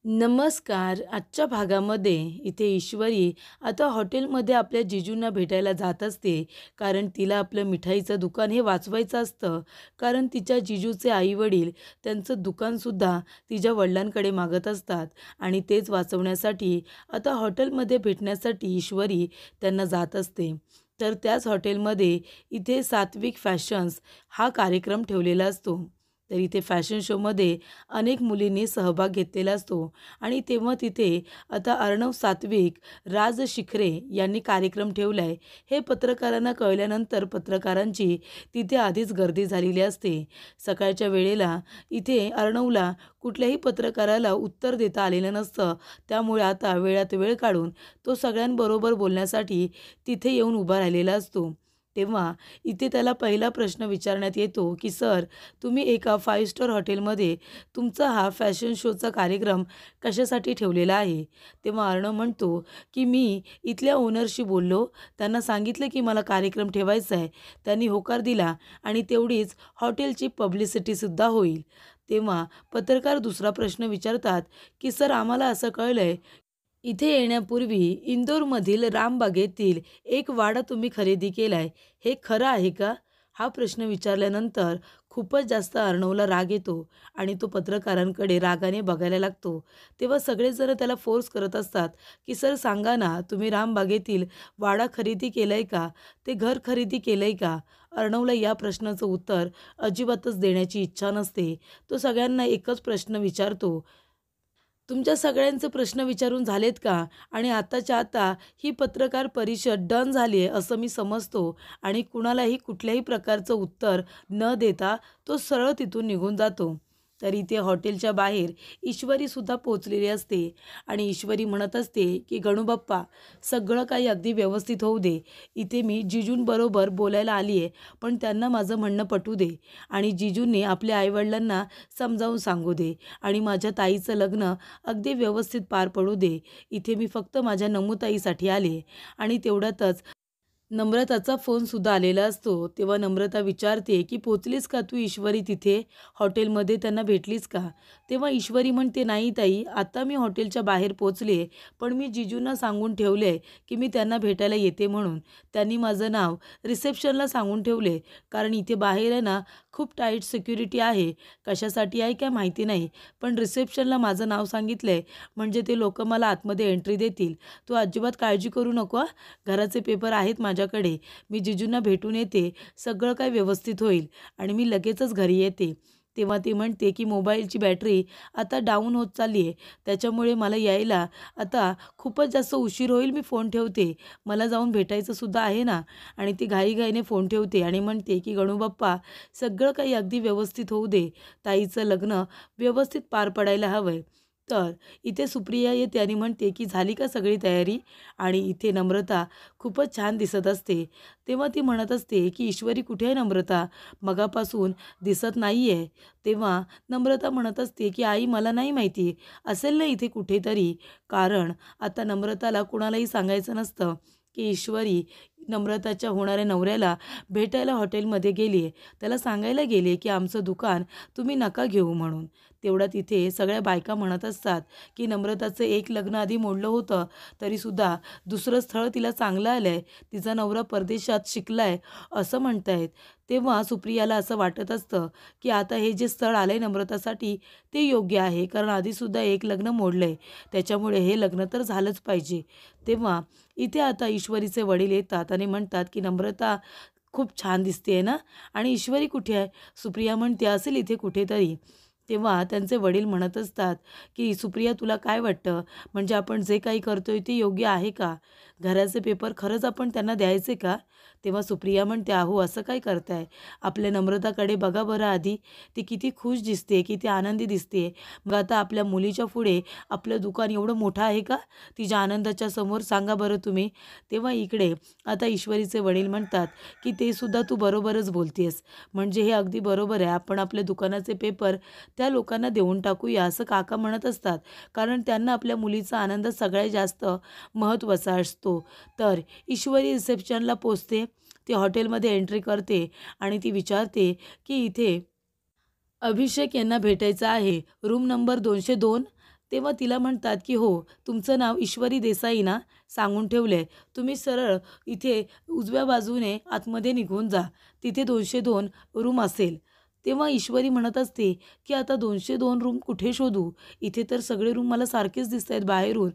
नमस्कार. आजच्या भागामध्ये इथे ईश्वरी आता हॉटेलमध्ये आपल्या जिजूंना भेटायला जात असते. कारण तिला आपलं मिठाईचं दुकान हे वाचवायचं असतं. कारण तिच्या जिजूचे आई-वडील त्यांचं दुकानसुद्धा तिच्या वडिलांकडे मागत असतात आणि तेच वाचवण्यासाठी आता हॉटेलमध्ये भेटण्यासाठी ईश्वरी त्यांना जात असते. तर त्याच हॉटेलमध्ये इथे सात्विक फॅशन्स हा कार्यक्रम ठेवलेला असतो. तर इथे फॅशन शोमध्ये अनेक मुलींनी सहभाग घेतलेला असतो आणि तेव्हा तिथे आता अर्णव सात्विक, राज शिखरे यांनी कार्यक्रम ठेवला आहे. हे पत्रकारांना कळल्यानंतर पत्रकारांची तिथे आधीच गर्दी झालेली असते. सकाळच्या वेळेला इथे अर्णवला कुठल्याही पत्रकाराला उत्तर देता आलेलं नसतं. त्यामुळे आता वेळात वेळ काढून तो सगळ्यांबरोबर बोलण्यासाठी तिथे येऊन उभा राहिलेला असतो. तेव्हा इथे त्याला पहिला प्रश्न विचारण्यात येतो, की "सर, तुम्ही एका 5 स्टार हॉटेलमध्ये तुमचा हा फॅशन शोचा कार्यक्रम कशासाठी ठेवलेला आहे?" तेव्हा अर्णव म्हणतो, की "मी इथल्या ओनरशी बोललो. त्यांना सांगितलं की मला कार्यक्रम ठेवायचा आहे. त्यांनी होकार दिला आणि तेवढीच हॉटेलची पब्लिसिटीसुद्धा होईल." तेव्हा पत्रकार दुसरा प्रश्न विचारतात, की "सर, आम्हाला असं कळलंय इथे येण्यापूर्वी इंदोरमधील रामबागेतील एक वाडा तुम्ही खरेदी केलाय, हे खरं आहे का?" हा प्रश्न विचारल्यानंतर खूपच जास्त अर्णवला राग येतो आणि तो पत्रकारांकडे रागाने बघायला लागतो. तेव्हा सगळेजण त्याला फोर्स करत असतात, की "सर सांगा ना, तुम्ही रामबागेतील वाडा खरेदी केलाय का? ते घर खरेदी केलंय का?" अर्णवला या प्रश्नाचं उत्तर अजिबातच देण्याची इच्छा नसते. तो सगळ्यांना एकच प्रश्न विचारतो, तुमच्या सगळ्यांचे प्रश्न विचारून झालेत का? आणि आताच्या आता ही पत्रकार परिषद डन झाली आहे असं मी समजतो आणि कुणालाही कुठल्याही प्रकारचं उत्तर न देता तो सरळ तिथून निघून जातो. तर इथे हॉटेलच्या बाहेर ईश्वरीसुद्धा पोहोचलेली असते आणि ईश्वरी म्हणत असते, की "गणूबाप्पा, सगळं काही अगदी व्यवस्थित होऊ दे. इथे मी जिजूंबरोबर बोलायला आली आहे, पण त्यांना माझं म्हणणं पटू दे आणि जिजूंनी आपल्या आई समजावून सांगू दे आणि माझ्या ताईचं लग्न अगदी व्यवस्थित पार पडू दे. इथे मी फक्त माझ्या नमूताईसाठी आले." आणि तेवढ्यातच नम्रताचा फोनसुद्धा आलेला असतो. तेव्हा नम्रता विचारते, की "पोचलीस का तू ईश्वरी तिथे? हॉटेलमध्ये त्यांना भेटलीस का?" तेव्हा ईश्वरी म्हणते, "नाही ताई, आता मी हॉटेलच्या बाहेर पोचले. पण मी जिजूंना सांगून ठेवले की मी त्यांना भेटायला येते म्हणून. त्यांनी माझं नाव रिसेप्शनला सांगून ठेवले. कारण इथे बाहेर आहे ना, खूप टाईट सिक्युरिटी आहे. कशासाठी आहे काय माहिती नाही. पण रिसेप्शनला माझं नाव सांगितलंय म्हणजे ते लोकं मला आतमध्ये एंट्री देतील. तू अजिबात काळजी करू नको हां. घराचे पेपर आहेत माझ्याकडे. मी जिजूंना भेटून येते. सगळं काही व्यवस्थित होईल आणि मी लगेचच घरी येते." तेव्हा ती म्हणते, की "मोबाईलची बॅटरी आता डाऊन होत चालली आहे. त्याच्यामुळे मला यायला आता खूपच जास्त उशीर होईल. मी फोन ठेवते. मला जाऊन भेटायचं सुद्धा आहे ना." आणि ती घाईघाईने फोन ठेवते आणि म्हणते, की "गणूबाप्पा, सगळं काही अगदी व्यवस्थित होऊ दे. ताईचं लग्न व्यवस्थित पार पडायला हवंय." तर इथे सुप्रिया येते आणि म्हणते, की "झाली का सगळी तयारी?" आणि इथे नम्रता खूपच छान दिसत असते. तेव्हा ती म्हणत असते, की "ईश्वरी कुठे आहे नम्रता? मगापासून दिसत नाही आहे." तेव्हा नम्रता म्हणत असते, की "आई, मला नाही माहिती. असेल ना इथे कुठेतरी." कारण आता नम्रताला कुणालाही सांगायचं नसतं, की ईश्वरी नम्रताच्या होणाऱ्या नवऱ्याला भेटायला हॉटेलमध्ये गेली आहे. त्याला सांगायला गेले, की "आमचं दुकान तुम्ही नका घेऊ" म्हणून. तेवढ्यात इथे सगळ्या बायका म्हणत असतात, की "नम्रताचं एक लग्न आधी मोडलं होतं, तरीसुद्धा दुसरं स्थळ तिला चांगलं आलंय. तिचा नवरा परदेशात शिकलाय असं म्हणतायत." तेव्हा सुप्रियाला असं वाटत असतं, की आता हे जे स्थळ आलंय नम्रतासाठी ते योग्य आहे. कारण आधीसुद्धा एक लग्न मोडलंय. त्याच्यामुळे हे लग्न तर झालंच पाहिजे. तेव्हा इथे आता ईश्वरीचे वडील येतात आणि म्हणतात, की "नम्रता खूप छान दिसतेय ना? आणि ईश्वरी कुठे आहे?" सुप्रिया म्हणते, "असेल इथे कुठेतरी." तेव्हा त्यांचे वडील म्हणत असतात, की "सुप्रिया, तुला काय वाटतं? म्हणजे आपण जे काही करतोय ते योग्य आहे का? घराचे पेपर खरंच आपण त्यांना द्यायचे का?" तेव्हा सुप्रिया म्हणते, "अहो, असं काय करताय? आपल्या नम्रताकडे बघा बरं आधी. ती किती खुश दिसते, किती आनंदी दिसते. मग आता आपल्या मुलीच्या पुढे आपलं दुकान एवढं मोठं आहे का? तिच्या आनंदाच्या समोर सांगा बरं तुम्ही." तेव्हा इकडे आता ईश्वरीचे वडील म्हणतात, की "ते सुद्धा तू बरोबरच बोलतेस. म्हणजे हे अगदी बरोबर आहे. आपण आपल्या दुकानाचे पेपर त्या लोकांना देऊन टाकूया," असं काका म्हणत असतात. कारण त्यांना आपल्या मुलीचा आनंद सगळ्यात जास्त महत्त्वाचा असतो. तर ईश्वरी रिसेप्शनला पोचते. ती हॉटेलमध्ये एंट्री करते आणि ती विचारते, की "इथे अभिषेक यांना भेटायचं आहे. Room number 202." तेव्हा तिला म्हणतात की हो, तुमचं नाव ईश्वरी देसाई ना, सांगून ठेवलं आहे. तुम्ही सरळ इथे उजव्या बाजूने आतमध्ये निघून जा, तिथे 202 रूम असेल. तेव्हा ईश्वरी म्हणत असते की आता 202 रूम कुठे शोधू? इथे तर सगळे रूम मला सारखेच दिसत आहेत बाहेरून.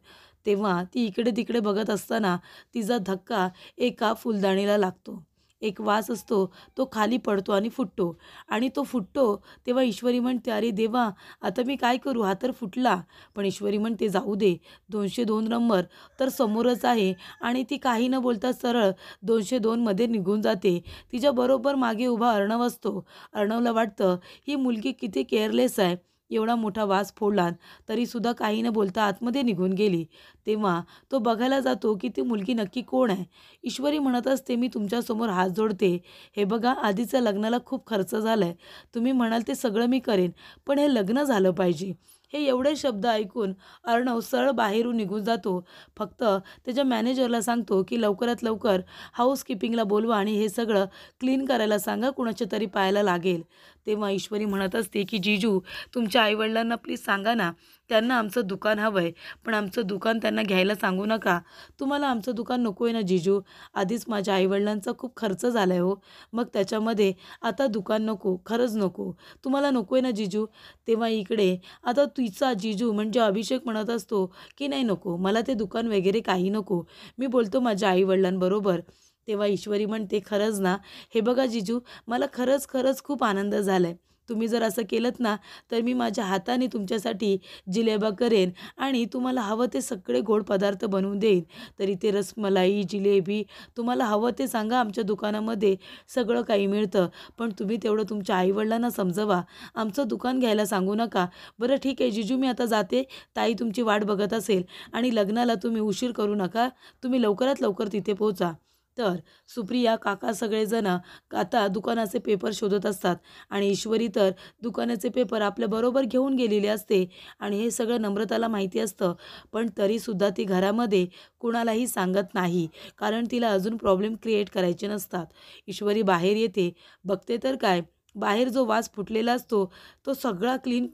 तेव्हा ती इकडे-तिकडे बघत असताना तिचा धक्का एका फुलदाणीला लागतो. एक वास असतो, तो खाली पडतो आणि फुटतो आणि तो फुटतो तेव्हा ईश्वरी म्हणते, "अरे देवा! आता मी काय करू? हा तर फुटला." पण ईश्वरी म्हणते, "जाऊ दे, 202 नंबर तर समोरच आहे." आणि ती काही न बोलता सरळ 202 मध्ये निघून जाते. तिच्या बरोबर मागे उभा अर्णव असतो. अर्णवला वाटतं, ही मुलगी किती केअरलेस आहे. एवढा मोठा वास फोडला तरीसुद्धा काही न बोलता आतमध्ये निघून गेली. तेव्हा तो बघायला जातो की ती मुलगी नक्की कोण आहे. ईश्वरी म्हणत असते, "मी तुमच्यासमोर हात जोडते. हे बघा, आधीच्या लग्नाला खूप खर्च झाला आहे. तुम्ही म्हणाल ते सगळं मी करेन, पण हे लग्न झालं पाहिजे." हे एवढे शब्द ऐकून अर्णव सरळ बाहेरून निघून जातो. फक्त त्याच्या मॅनेजरला सांगतो की लवकरात लवकर हाऊसकीपिंगला बोलवा आणि हे सगळं क्लीन करायला सांगा, कुणाच्या तरी पायाला लागेल. तेव्हा ईश्वरी म्हणत असते की "जीजू, तुमच्या आईवडिलांना प्लीज सांगा ना, त्यांना आमचं दुकान हवं आहे, पण आमचं दुकान त्यांना घ्यायला सांगू नका." "तुम्हाला आमचं दुकान नको आहे ना जीजू? आधीच माझ्या आईवडिलांचा खूप खर्च झाला आहे हो. मग त्याच्यामध्ये आता दुकान नको, खरंच नको. तुम्हाला नको आहे ना जीजू?" तेव्हा इकडे आता तिचा जीजू म्हणजे अभिषेक म्हणत असतो की "नाही नको, मला ते दुकान वगैरे काही नको. मी बोलतो माझ्या आई-वडिलांबरोबर." तेव्हा ईश्वरी म्हणते, "खरंच ना? हे बघा जीजू, मला खरंच खरंच खूप आनंद झाला आहे. तुम्ही जर असं केलंत ना, तर मी माझ्या हाताने तुमच्यासाठी जिलेबा करेन आणि तुम्हाला हवं ते सगळे गोड पदार्थ बनवून देईन. तर इथे रसमलाई, जिलेबी तुम्हाला हवं ते सांगा, आमच्या दुकानामध्ये सगळं काही मिळतं. पण तुम्ही तेवढं तुमच्या आई समजवा. आमचं दुकान घ्यायला सांगू नका." "बरं ठीक आहे जीजू, मी आता जाते. ताई तुमची वाट बघत असेल आणि लग्नाला तुम्ही उशीर करू नका. तुम्ही लवकरात लवकर तिथे पोहोचा." तर सुप्रिया, काका सगळेजण आता दुकानाचे पेपर शोधत असतात आणि ईश्वरी तर दुकानाचे पेपर आपल्याबरोबर घेऊन गेलेली असते आणि हे सगळं नम्रताला माहिती असतं. पण तरीसुद्धा ती घरामध्ये कुणालाही सांगत नाही, कारण तिला अजून प्रॉब्लेम क्रिएट करायचे नसतात. ईश्वरी बाहेर येते, बघते तर काय, बाहेर जो वास फुटलेला असतो तो सगळा क्लीन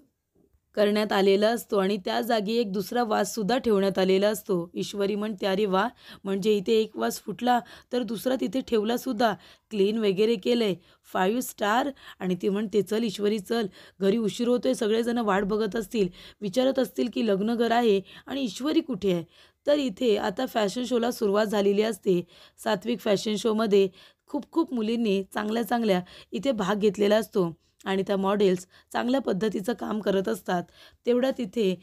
करण्यात आलेला असतो आणि त्या जागी एक दुसरा वाससुद्धा ठेवण्यात आलेला असतो. ईश्वरी म्हणते, "अरे वाह! म्हणजे इथे एक वास फुटला तर दुसरा तिथे ठेवलासुद्धा. क्लीन वगैरे केलं आहे. 5 स्टार." आणि ती म्हणते, "चल ईश्वरी चल, घरी उशीर होतोय. सगळेजण वाट बघत असतील, विचारत असतील की लग्नघर आहे आणि ईश्वरी कुठे आहे?" तर इथे आता फॅशन शोला सुरुवात झालेली असते. सात्विक फॅशन शोमध्ये खूप खूप मुलींनी चांगल्या चांगल्या इथे भाग घेतलेला असतो आणि त्या मॉडेल्स चांगल्या पद्धतीचं काम करत असतात. तेवढ्यात इथे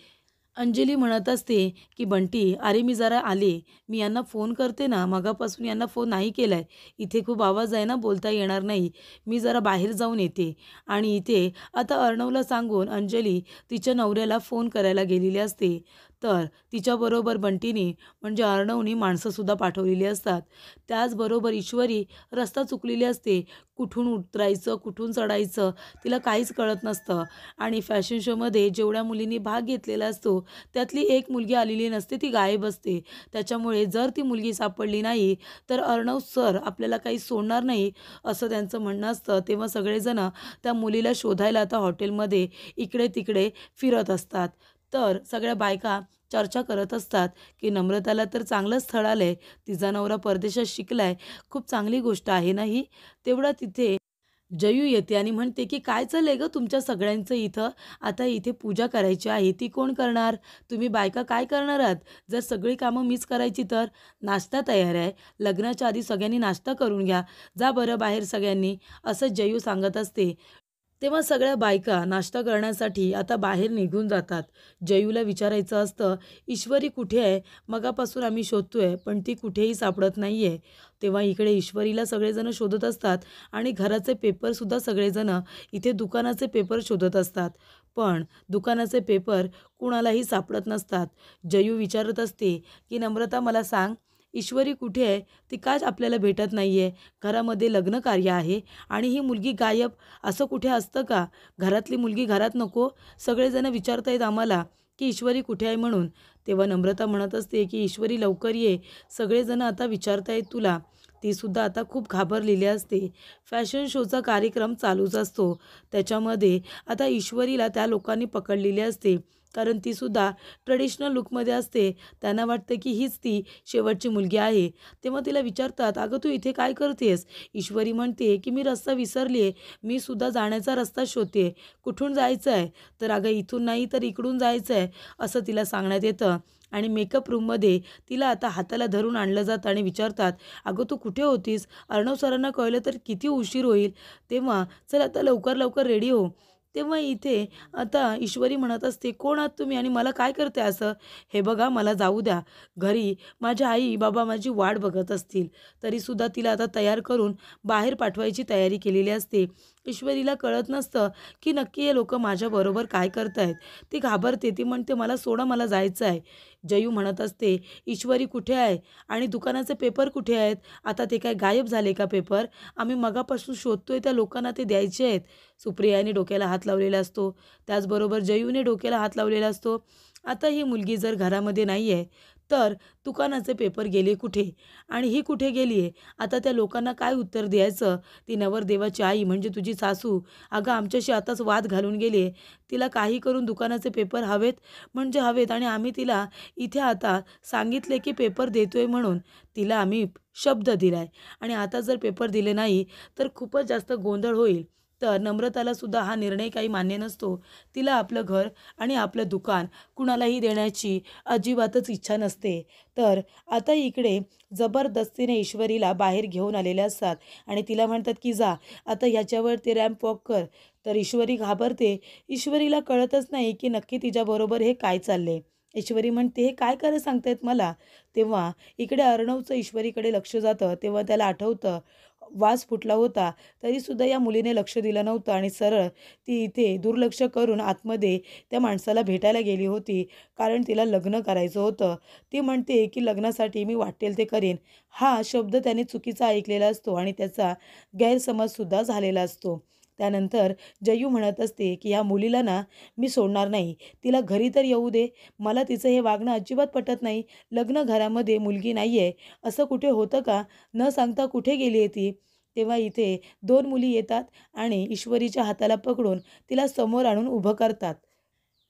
अंजली म्हणत असते की "बंटी, अरे मी जरा आले. मी यांना फोन करते ना, मगापासून यांना फोन नाही केला आहे. इथे खूप आवाज आहे ना, बोलता येणार नाही. मी जरा बाहेर जाऊन येते." आणि इथे आता अर्णवला सांगून अंजली तिच्या नवऱ्याला फोन करायला गेलेली असते. तर तिच्याबरोबर बंटीनी म्हणजे अर्णवनी माणसंसुद्धा पाठवलेली असतात. त्याचबरोबर ईश्वरी रस्ता चुकलेली असते. कुठून उतरायचं, कुठून चढायचं तिला काहीच कळत नसतं आणि फॅशन शोमध्ये जेवढ्या मुलींनी भाग घेतलेला असतो त्यातली एक मुलगी आलेली नसते, ती गायब असते. त्याच्यामुळे जर ती मुलगी सापडली नाही तर अर्णव सर आपल्याला काही सोडणार नाही, असं त्यांचं म्हणणं असतं. तेव्हा सगळेजण त्या मुलीला शोधायला आता हॉटेलमध्ये इकडे-तिकडे फिरत असतात. तर सगळ्या बायका चर्चा करत असतात की नम्रताला तर चांगलं स्थळ आलंय, तिचा नवरा परदेशात शिकलाय, खूप चांगली गोष्ट आहे ना ही. तेवढा तिथे जयू येते आणि म्हणते की "काय चाललंय गं तुमच्या सगळ्यांचं इथं? आता इथे पूजा करायची आहे, ती कोण करणार? तुम्ही बायका काय करणार आहात? जर सगळी कामं मीच करायची तर? नाश्ता तयार आहे. लग्नाच्या आधी सगळ्यांनी नाश्ता करून घ्या. जा बरं बाहेर सगळ्यांनी." असं जयू सांगत असते. तेव्हा सगळ्या बायका नाश्ता करण्यासाठी आता बाहेर निघून जातात. जयूला विचारायचं असतं, "ईश्वरी कुठे आहे? मगापासून आम्ही शोधतोय, पण ती कुठेही सापडत नाही आहे." तेव्हा इकडे ईश्वरीला सगळेजण शोधत असतात आणि घराचे पेपरसुद्धा सगळेजण इथे दुकानाचे पेपर शोधत असतात. पण दुकानाचे पेपर कुणालाही सापडत नसतात. जयू विचारत असते की "नम्रता, मला सांग, ईश्वरी कुठे आहे? ती का आपल्याला भेटत नाही आहे? घरामध्ये लग्नकार्य आहे आणि ही मुलगी गायब, असं कुठे असतं का? घरातली मुलगी घरात नको?" सगळेजण विचारतायत आम्हाला की ईश्वरी कुठे आहे म्हणून. तेव्हा नम्रता म्हणत असते की "ईश्वरी लवकर ये, सगळेजण आता विचारतायत तुला." तीसुद्धा आता खूप घाबरलेली असते. फॅशन शोचा कार्यक्रम चालूच असतो. त्याच्यामध्ये आता ईश्वरीला त्या लोकांनी पकडलेली असते. कारण तीसुद्धा ट्रेडिशनल लुकमध्ये असते. त्यांना वाटतं की हीच ती शेवटची मुलगी आहे. तेव्हा तिला विचारतात, "अगं तू इथे काय करतेस?" ईश्वरी म्हणते की "मी रस्ता विसरली आहे. मी सुद्धा जाण्याचा रस्ता शोधते. कुठून जायचं आहे?" तर "अगं इथून नाही तर इकडून जायचं आहे," असं तिला सांगण्यात येतं. आणि मेकअप रूममध्ये तिला आता हाताला धरून आणलं जातं आणि विचारतात, "अगं तू कुठे होतीस? अर्णव सरांना कळलं तर किती उशीर होईल. तेव्हा चल आता लवकर लवकर रेडी हो." तेव्हा इथे आता ईश्वरी म्हणत असते, "कोण आहात तुम्ही आणि मला काय करताय असं? हे बघा मला जाऊ द्या. घरी माझ्या आई बाबा माझी वाट बघत असतील." तरीसुद्धा तिला आता तयार करून बाहेर पाठवायची तयारी केलेली असते. ईश्वरीला कळत नसतं की नक्की हे लोकं माझ्याबरोबर काय करतायत. ती घाबरते. ती म्हणते, "मला सोडा, मला जायचं आहे." जयू म्हणत असते, "ईश्वरी कुठे आहे? आणि दुकानाचे पेपर कुठे आहेत? आता ते काय गायब झाले का पेपर? आम्ही मगापासून शोधतोय, त्या लोकांना ते द्यायचे आहेत." सुप्रियाने डोक्याला हात लावलेला असतो. त्याचबरोबर जयूने डोक्याला हात लावलेला असतो. आता ही मुलगी जर घरामध्ये नाही आहे, तर दुकानाचे पेपर गेले कुठे? आणि ही कुठे गेली आहे? आता त्या लोकांना काय उत्तर द्यायचं? ती नवरदेवाची आई म्हणजे तुझी सासू, "अगं आमच्याशी आताच वाद घालून गेली आहे. तिला काही करून दुकानाचे पेपर हवेत म्हणजे हवेत आणि आम्ही तिला इथे आता सांगितले की पेपर देतोय म्हणून. तिला आम्ही शब्द दिलाय आणि आता जर पेपर दिले नाही, तर खूपच जास्त गोंधळ होईल." तर नम्रताला सुद्धा हा निर्णय काही मान्य नसतो. तिला आपलं घर आणि आपलं दुकान कुणालाही देण्याची अजिबातच इच्छा नसते. तर आता इकडे जबरदस्तीने ईश्वरीला बाहेर घेऊन आलेले असतात आणि तिला म्हणतात की "जा, आता ह्याच्यावर ते रॅम्प वॉक कर." तर ईश्वरी घाबरते. ईश्वरीला कळतच नाही की नक्की तिच्याबरोबर हे काय चाललंय. ईश्वरी म्हणते, "हे काय करायला सांगतायत मला?" तेव्हा इकडे अर्णवचं ईश्वरीकडे लक्ष जातं. तेव्हा त्याला आठवतं वास फुटला होता, तरीसुद्धा या मुलीने लक्ष दिलं नव्हतं आणि सरळ ती इथे दुर्लक्ष करून आतमध्ये त्या माणसाला भेटायला गेली होती. कारण तिला लग्न करायचं होतं. ती म्हणते की "लग्नासाठी मी वाटेल ते करेन." हा शब्द त्याने चुकीचा ऐकलेला असतो आणि त्याचा गैरसमजसुद्धा झालेला असतो. त्यानंतर जयू म्हणत असते की "या मुलीला ना मी सोडणार नाही. तिला घरी तर येऊ दे. मला तिचं हे वागणं अजिबात पटत नाही. लग्न घरामध्ये मुलगी नाही आहे, असं कुठे होतं का? न सांगता कुठे गेली आहे ती?" तेव्हा इथे 2 मुली येतात आणि ईश्वरीच्या हाताला पकडून तिला समोर आणून उभं करतात.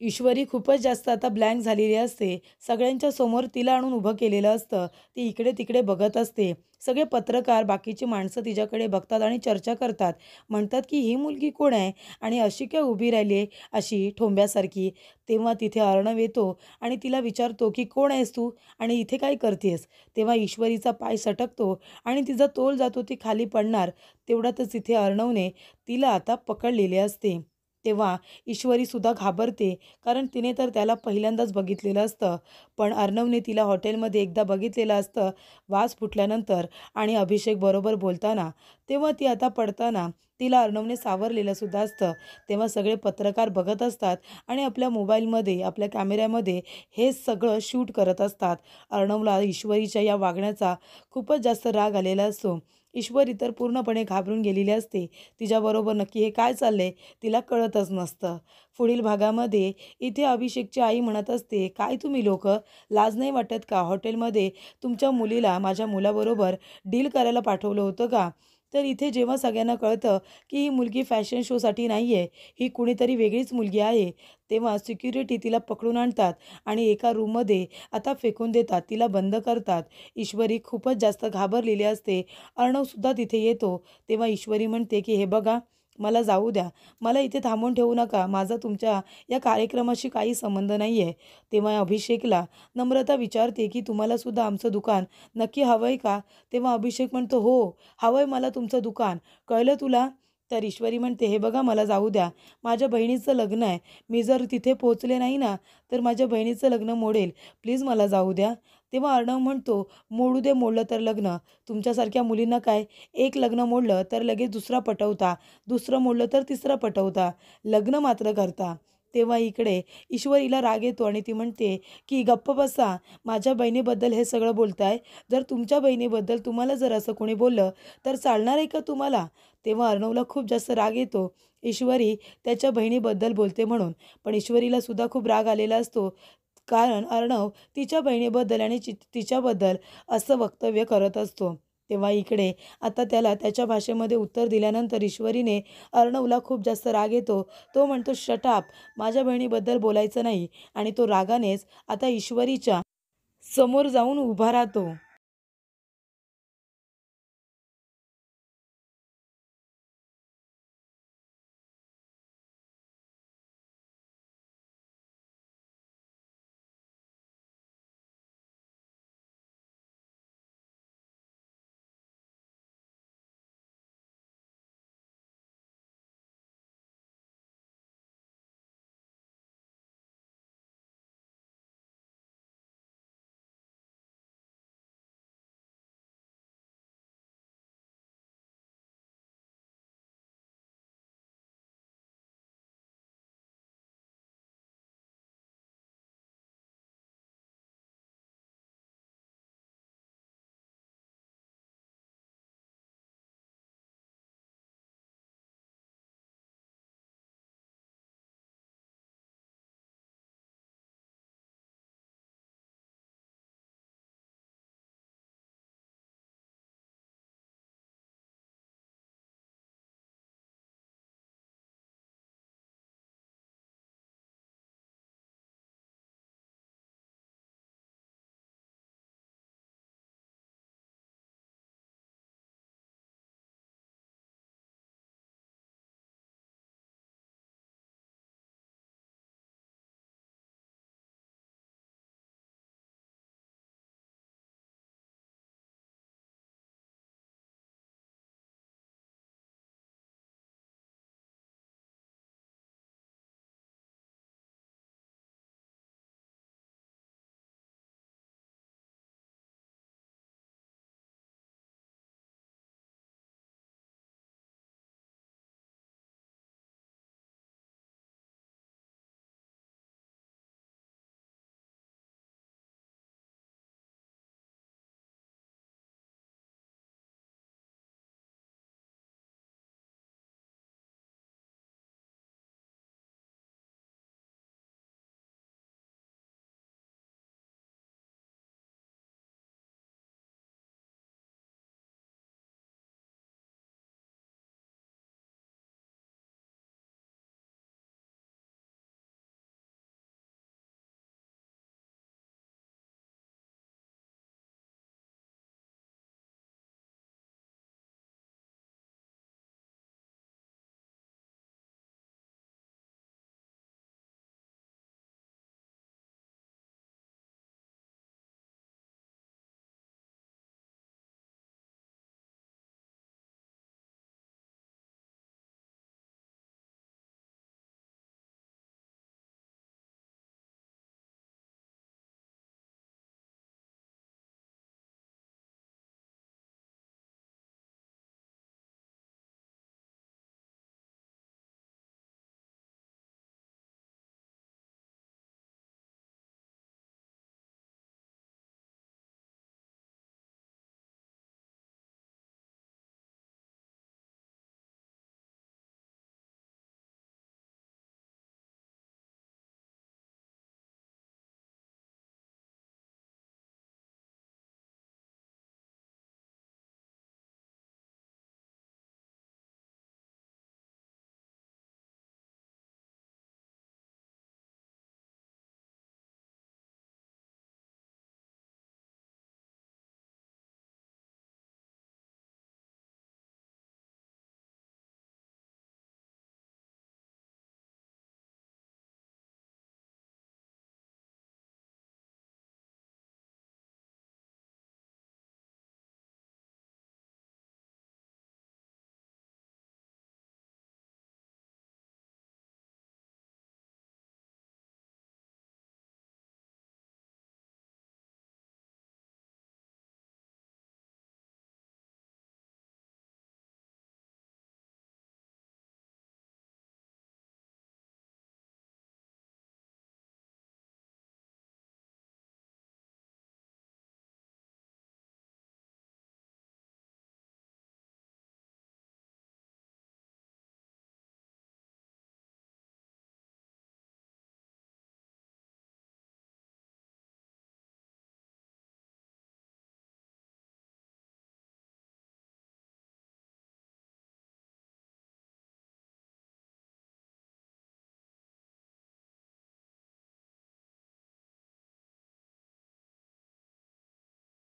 ईश्वरी खूपच जास्त आता ब्लँक झालेली असते. सगळ्यांच्या समोर तिला आणून उभं केलेलं असतं. ती इकडे-तिकडे बघत असते. सगळे पत्रकार, बाकीची माणसं तिच्याकडे बघतात आणि चर्चा करतात. म्हणतात की "ही मुलगी कोण आहे? आणि अशी काय उभी राहिली आहे अशी ठोंब्यासारखी?" तेव्हा तिथे अर्णव येतो आणि तिला विचारतो की "कोण आहेस तू? आणि इथे काय करतेस?" तेव्हा ईश्वरीचा पाय सटकतो आणि तिचा तोल जातो. ती खाली पडणार. तेवढ्यातच तिथे अर्णवने तिला आता पकडलेले असते. तेव्हा ईश्वरीसुद्धा घाबरते. कारण तिने तर त्याला पहिल्यांदाच बघितलेलं असतं. पण अर्णवने तिला हॉटेलमध्ये एकदा बघितलेलं असतं वास फुटल्यानंतर आणि अभिषेक बरोबर बोलताना. तेव्हा ती आता पडताना तिला अर्णवने सावरलेलं सुद्धा असतं. तेव्हा सगळे पत्रकार बघत असतात आणि आपल्या मोबाईलमध्ये, आपल्या कॅमेऱ्यामध्ये हे सगळं शूट करत असतात. अर्णवला ईश्वरीच्या या वागण्याचा खूपच जास्त राग आलेला असतो. ईश्वरी तर पूर्णपणे घाबरून गेलेली असते. तिच्याबरोबर नक्की हे काय चाललंय तिला कळतच नसतं. पुढील भागामध्ये इथे अभिषेकची आई म्हणत असते, "काय तुम्ही लोकं लाज नाही वाटत का? हॉटेलमध्ये तुमच्या मुलीला माझ्या मुलाबरोबर डील करायला पाठवलं होतं का?" तर इथे जेव्हा सगळ्यांना कळतं की ही मुलगी फॅशन शोसाठी नाही आहे, ही कुणीतरी वेगळीच मुलगी आहे, तेव्हा सिक्युरिटी तिला पकडून आणतात आणि एका रूममध्ये आता फेकून देतात. तिला बंद करतात. ईश्वरी खूपच जास्त घाबरलेली असते. अर्णवसुद्धा तिथे येतो. तेव्हा ईश्वरी म्हणते की "हे बघा, मला जाऊ द्या. मला इथे थांबवून ठेवू नका. माझा तुमच्या या कार्यक्रमाशी काही संबंध नाही आहे." तेव्हा अभिषेकला नम्रता विचारते की "तुम्हालासुद्धा आमचं दुकान नक्की हवं आहे का?" तेव्हा अभिषेक म्हणतो, "हो, हवं आहे मला तुमचं दुकान. कळलं तुला?" तर ईश्वरी म्हणते, "हे बघा मला जाऊ द्या. माझ्या बहिणीचं लग्न आहे. मी जर तिथे पोहोचले नाही ना, तर माझ्या बहिणीचं लग्न मोडेल. प्लीज मला जाऊ द्या." तेव्हा अर्णव म्हणतो, "मोडू दे, मोडलं तर लग्न. तुमच्यासारख्या मुलींना काय, एक लग्न मोडलं तर लगेच दुसरा पटवता, दुसरं मोडलं तर तिसरं पटवता, लग्न मात्र करता." तेव्हा इकडे ईश्वरीला राग येतो आणि ती म्हणते की "गप्प बसा. माझ्या बहिणीबद्दल हे सगळं बोलताय. जर तुमच्या बहिणीबद्दल तुम्हाला जर असं कोणी बोललं तर चालणार आहे का तुम्हाला?" तेव्हा अर्णवला खूप जास्त राग येतो. ईश्वरी त्याच्या बहिणीबद्दल बोलते म्हणून. पण ईश्वरीला सुद्धा खूप राग आलेला असतो. कारण अर्णव तिच्या बहिणीबद्दल आणि तिच्याबद्दल असं वक्तव्य करत असतो. तेव्हा इकडे आता त्याला त्याच्या भाषेमध्ये उत्तर दिल्यानंतर ईश्वरीने अर्णवला खूप जास्त राग येतो. तो म्हणतो, "शट माझ्या बहिणीबद्दल बोलायचं नाही." आणि तो रागानेच आता ईश्वरीच्या समोर जाऊन उभा राहतो.